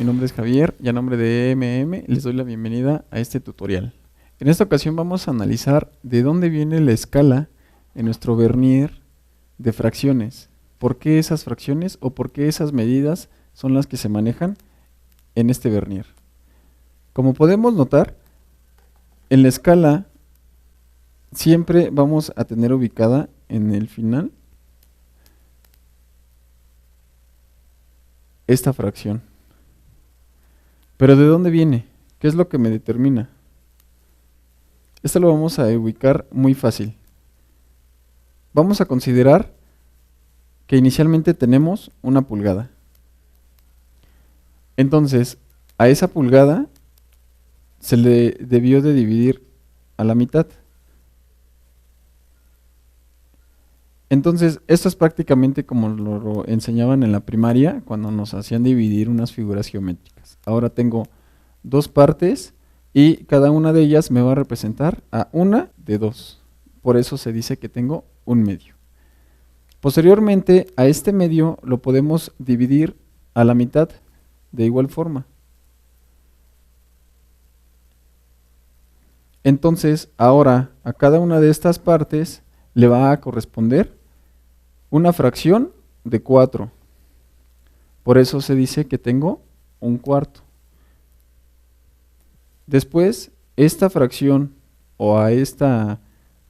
nombre es Javier y a nombre de EMM les doy la bienvenida a este tutorial. En esta ocasión vamos a analizar de dónde viene la escala en nuestro vernier de fracciones. ¿Por qué esas fracciones o por qué esas medidas son las que se manejan en este vernier? Como podemos notar, en la escala siempre vamos a tener ubicada en el final esta fracción. Pero ¿de dónde viene? ¿Qué es lo que me determina? Esto lo vamos a ubicar muy fácil. Vamos a considerar que inicialmente tenemos una pulgada. Entonces, a esa pulgada se le debió de dividir a la mitad. Entonces, esto es prácticamente como lo enseñaban en la primaria cuando nos hacían dividir unas figuras geométricas. Ahora tengo dos partes y cada una de ellas me va a representar a una de dos. Por eso se dice que tengo un medio. Posteriormente, a este medio lo podemos dividir a la mitad de igual forma. Entonces, ahora a cada una de estas partes le va a corresponder una fracción de 4. Por eso se dice que tengo un cuarto. Después, esta fracción o a esta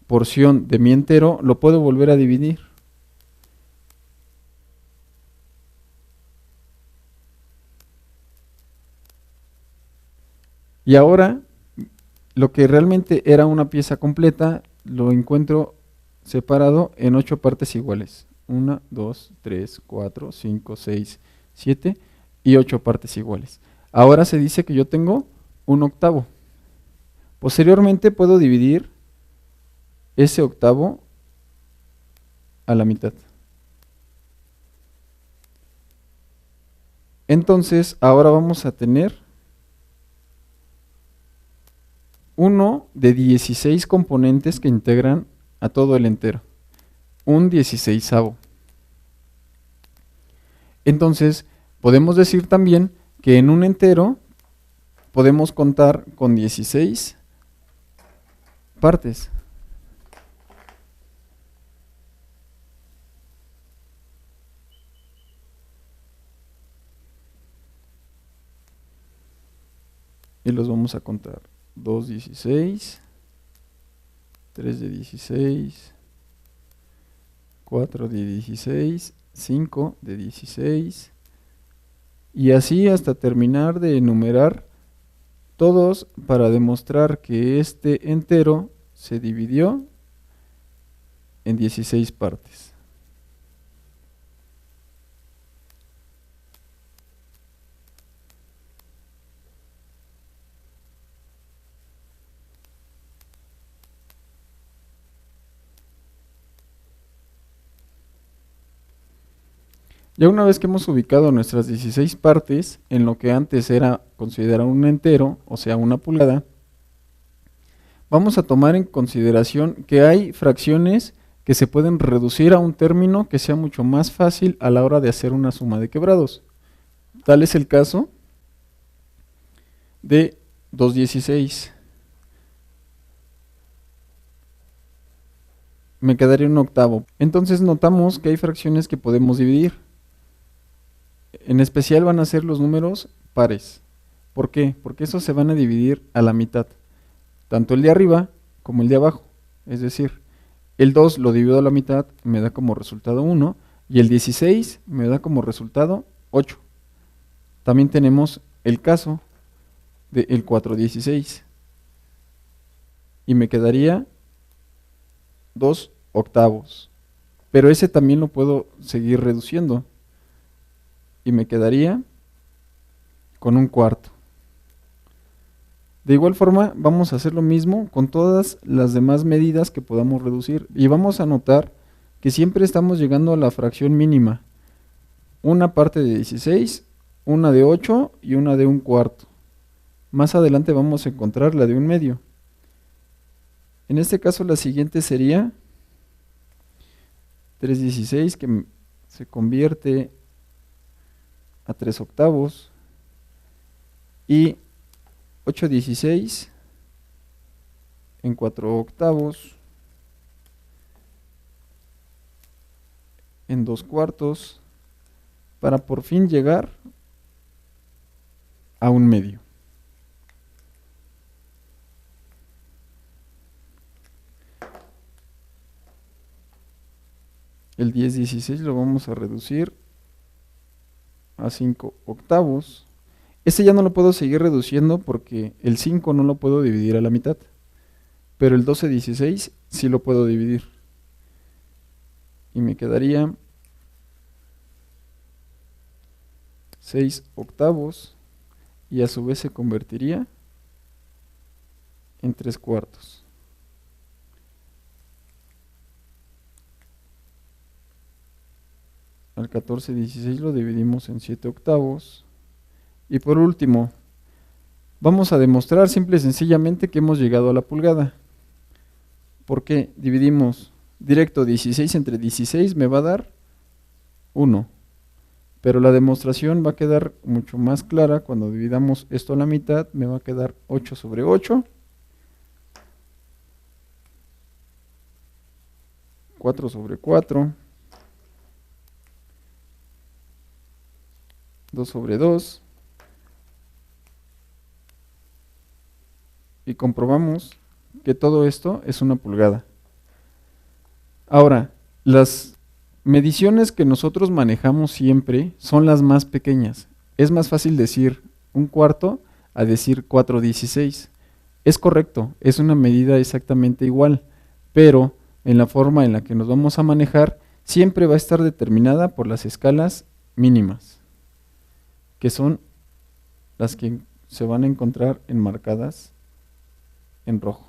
porción de mi entero lo puedo volver a dividir. Y ahora, lo que realmente era una pieza completa, lo encuentro separado en 8 partes iguales. 1, 2, 3, 4, 5, 6, 7 y 8 partes iguales. Ahora se dice que yo tengo un octavo. Posteriormente puedo dividir ese octavo a la mitad. Entonces, ahora vamos a tener uno de 16 componentes que integran a todo el entero. Un 16avo. Entonces, podemos decir también que en un entero podemos contar con 16 partes. Y los vamos a contar. 2 16, 3 de 16, 4 de 16, 5 de 16, y así hasta terminar de enumerar todos para demostrar que este entero se dividió en 16 partes. Ya una vez que hemos ubicado nuestras 16 partes en lo que antes era considerado un entero, o sea una pulgada, vamos a tomar en consideración que hay fracciones que se pueden reducir a un término que sea mucho más fácil a la hora de hacer una suma de quebrados. Tal es el caso de 2/16. Me quedaría un octavo. Entonces notamos que hay fracciones que podemos dividir. En especial van a ser los números pares. ¿Por qué? Porque esos se van a dividir a la mitad. Tanto el de arriba como el de abajo. Es decir, el 2 lo divido a la mitad, me da como resultado 1. Y el 16 me da como resultado 8. También tenemos el caso del 4/16. Y me quedaría 2 octavos. Pero ese también lo puedo seguir reduciendo. Y me quedaría con un cuarto. De igual forma, vamos a hacer lo mismo con todas las demás medidas que podamos reducir. Y vamos a notar que siempre estamos llegando a la fracción mínima. Una parte de 16, una de 8 y una de un cuarto. Más adelante vamos a encontrar la de un medio. En este caso la siguiente sería 3/16, que se convierte a 3 octavos. Y 8/16 en 4/8 en 2/4 para por fin llegar a 1/2. El 10/16 lo vamos a reducir a 5/8. Este ya no lo puedo seguir reduciendo porque el 5 no lo puedo dividir a la mitad. Pero el 12/16 sí lo puedo dividir. Y me quedaría 6/8 y a su vez se convertiría en 3/4. Al 14/16 lo dividimos en 7/8. Y por último, vamos a demostrar simple y sencillamente que hemos llegado a la pulgada. Porque dividimos directo 16 entre 16 me va a dar 1. Pero la demostración va a quedar mucho más clara cuando dividamos esto a la mitad. Me va a quedar 8/8. 4/4. 2/2. Y comprobamos que todo esto es una pulgada. Ahora, las mediciones que nosotros manejamos siempre son las más pequeñas. Es más fácil decir 1/4 a decir 4/16. Es correcto, es una medida exactamente igual, pero en la forma en la que nos vamos a manejar siempre va a estar determinada por las escalas mínimas, que son las que se van a encontrar enmarcadas en rojo.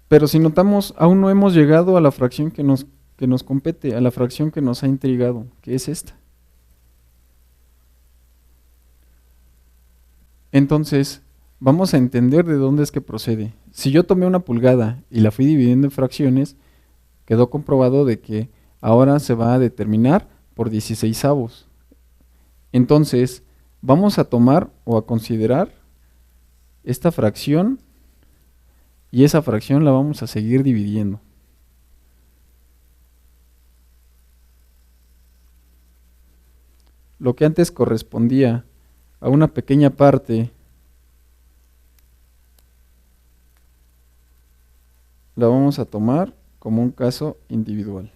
Pero si notamos, aún no hemos llegado a la fracción que nos compete, a la fracción que nos ha intrigado, que es esta. Entonces, vamos a entender de dónde es que procede. Si yo tomé una pulgada y la fui dividiendo en fracciones, quedó comprobado de que ahora se va a determinar por 16avos. Entonces, vamos a tomar o a considerar esta fracción y esa fracción la vamos a seguir dividiendo. Lo que antes correspondía a una pequeña parte, la vamos a tomar como un caso individual.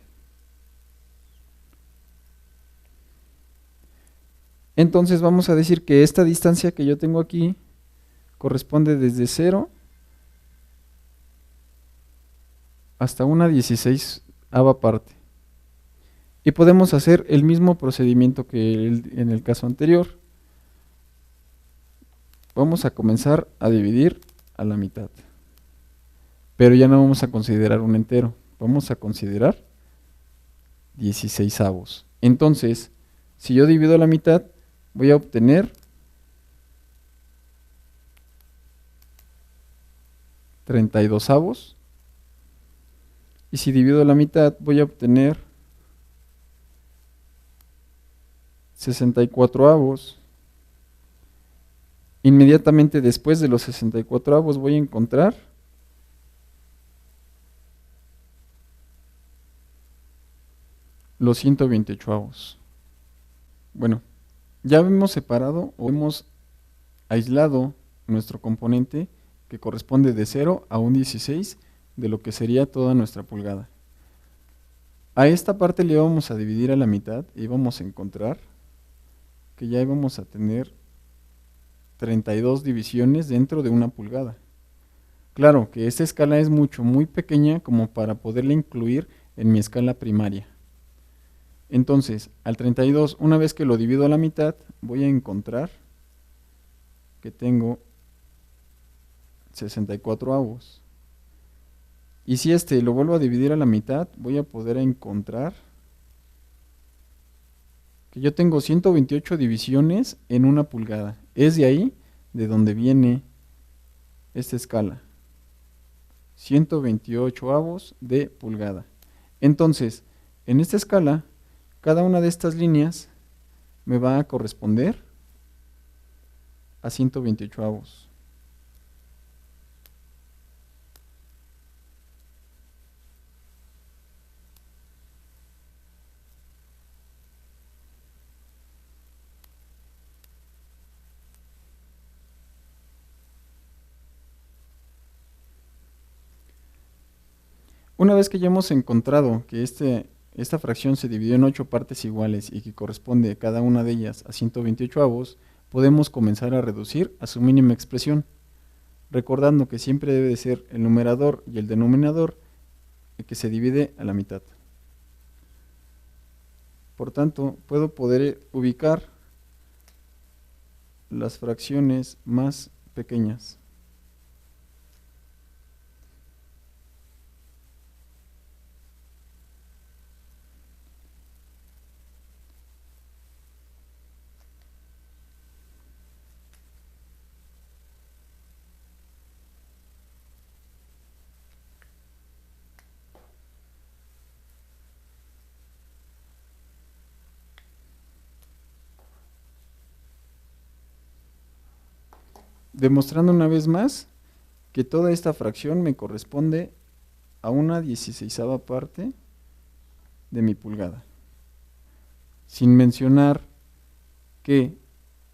Entonces vamos a decir que esta distancia que yo tengo aquí corresponde desde 0 hasta una 16ava parte. Y podemos hacer el mismo procedimiento que en el caso anterior. Vamos a comenzar a dividir a la mitad. Pero ya no vamos a considerar un entero, vamos a considerar 16avos. Entonces, si yo divido a la mitad, voy a obtener 32avos. Y si divido a la mitad, voy a obtener 64avos. Inmediatamente después de los 64avos voy a encontrar los 128avos. Bueno, ya hemos separado o hemos aislado nuestro componente que corresponde de 0 a un 16 de lo que sería toda nuestra pulgada. A esta parte le vamos a dividir a la mitad y vamos a encontrar que ya íbamos a tener 32 divisiones dentro de una pulgada. Claro que esta escala es muy pequeña como para poderla incluir en mi escala primaria. Entonces, al 32, una vez que lo divido a la mitad, voy a encontrar que tengo 64avos. Y si lo vuelvo a dividir a la mitad, voy a poder encontrar que yo tengo 128 divisiones en una pulgada. Es de ahí de donde viene esta escala. 128 avos de pulgada. Entonces, en esta escala, cada una de estas líneas me va a corresponder a 128 avos. Una vez que ya hemos encontrado que esta fracción se dividió en 8 partes iguales y que corresponde cada una de ellas a 128 avos, podemos comenzar a reducir a su mínima expresión, recordando que siempre debe de ser el numerador y el denominador el que se divide a la mitad. Por tanto, puedo poder ubicar las fracciones más pequeñas. Demostrando una vez más que toda esta fracción me corresponde a una 16ª parte de mi pulgada. Sin mencionar que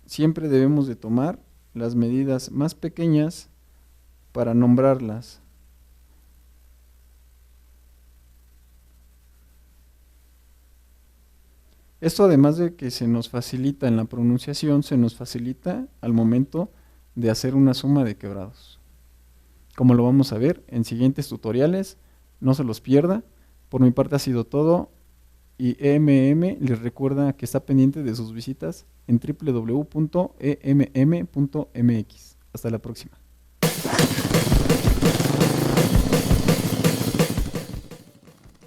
siempre debemos de tomar las medidas más pequeñas para nombrarlas. Esto, además de que se nos facilita en la pronunciación, se nos facilita al momento de hacer una suma de quebrados. Como lo vamos a ver en siguientes tutoriales, no se los pierda. Por mi parte ha sido todo y EMM les recuerda que está pendiente de sus visitas en www.emm.mx. Hasta la próxima.